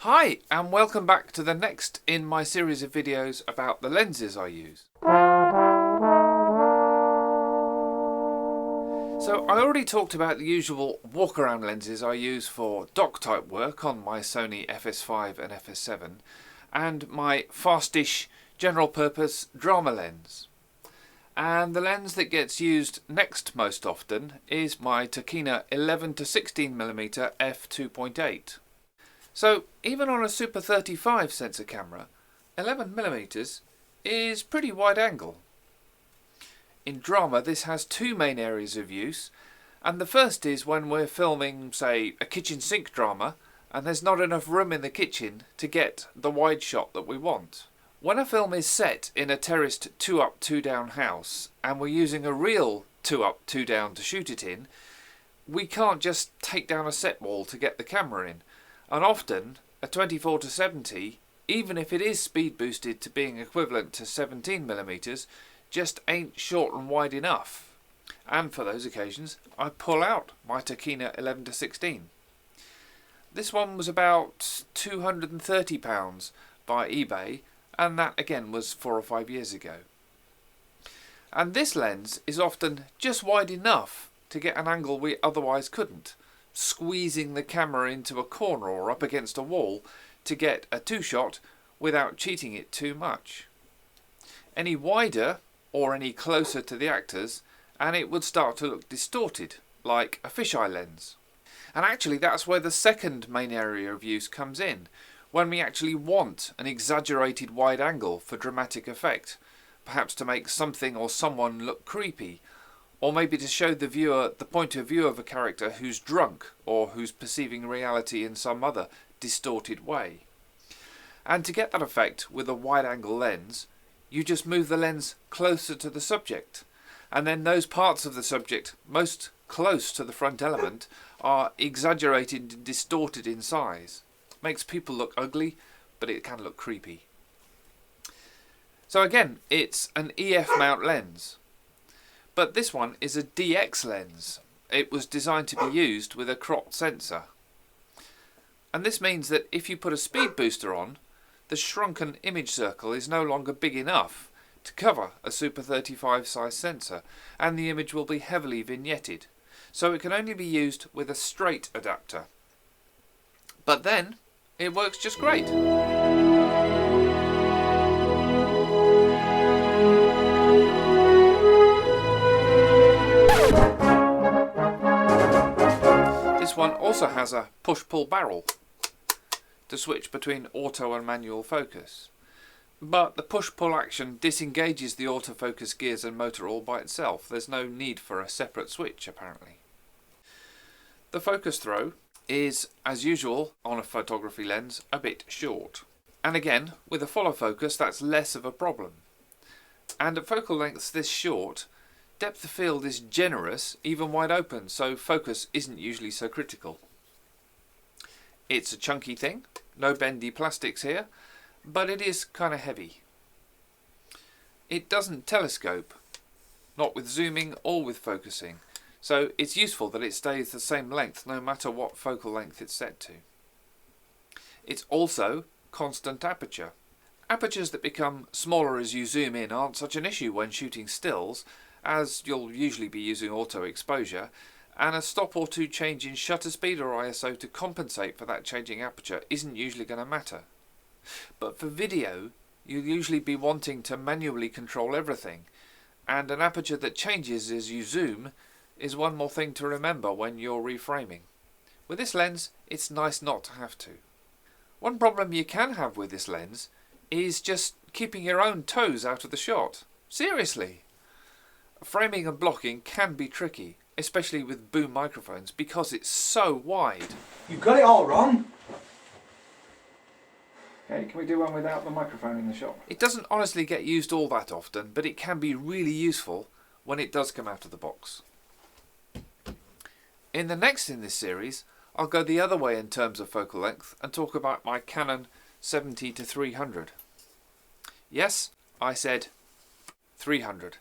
Hi, and welcome back to the next in my series of videos about the lenses I use. So I already talked about the usual walk-around lenses I use for dock-type work on my Sony FS5 and FS7, and my fastish general-purpose drama lens. And the lens that gets used next most often is my Tokina 11-16mm f2.8. So even on a Super 35 sensor camera, 11mm is pretty wide angle. In drama this has two main areas of use, and the first is when we're filming, say, a kitchen sink drama and there's not enough room in the kitchen to get the wide shot that we want. When a film is set in a terraced 2 up 2 down house and we're using a real 2 up 2 down to shoot it in, we can't just take down a set wall to get the camera in. And often, a 24-70, even if it is speed boosted to being equivalent to 17mm, just ain't short and wide enough. And for those occasions, I pull out my Tokina 11-16. This one was about £230 by eBay, and that again was 4 or 5 years ago. And this lens is often just wide enough to get an angle we otherwise couldn't, squeezing the camera into a corner or up against a wall to get a two-shot without cheating it too much. Any wider or any closer to the actors and it would start to look distorted, like a fisheye lens. And actually that's where the second main area of use comes in, when we actually want an exaggerated wide angle for dramatic effect, perhaps to make something or someone look creepy, or maybe to show the viewer the point of view of a character who's drunk or who's perceiving reality in some other distorted way. And to get that effect with a wide-angle lens, you just move the lens closer to the subject, and then those parts of the subject most close to the front element are exaggerated and distorted in size. Makes people look ugly, but it can look creepy. So again, it's an EF mount lens. But this one is a DX lens. It was designed to be used with a cropped sensor. And this means that if you put a speed booster on, the shrunken image circle is no longer big enough to cover a Super 35 size sensor, and the image will be heavily vignetted. So it can only be used with a straight adapter. But then, it works just great. This one also has a push-pull barrel to switch between auto and manual focus, but the push-pull action disengages the autofocus gears and motor all by itself. There's no need for a separate switch apparently. The focus throw is, as usual on a photography lens, a bit short, and again with a follow focus that's less of a problem. And at focal lengths this short, depth of field is generous, even wide open, so focus isn't usually so critical. It's a chunky thing, no bendy plastics here, but it is kind of heavy. It doesn't telescope, not with zooming or with focusing, so it's useful that it stays the same length no matter what focal length it's set to. It's also constant aperture. Apertures that become smaller as you zoom in aren't such an issue when shooting stills, as you'll usually be using auto exposure, and a stop or two change in shutter speed or ISO to compensate for that changing aperture isn't usually going to matter. But for video, you'll usually be wanting to manually control everything, and an aperture that changes as you zoom is one more thing to remember when you're reframing. With this lens, it's nice not to have to. One problem you can have with this lens is just keeping your own toes out of the shot. Seriously! Framing and blocking can be tricky, especially with boom microphones, because it's so wide. You've got it all wrong. Okay, can we do one without the microphone in the shot? It doesn't honestly get used all that often, but it can be really useful when it does come out of the box. In the next in this series, I'll go the other way in terms of focal length and talk about my Canon 70-300. Yes, I said 300.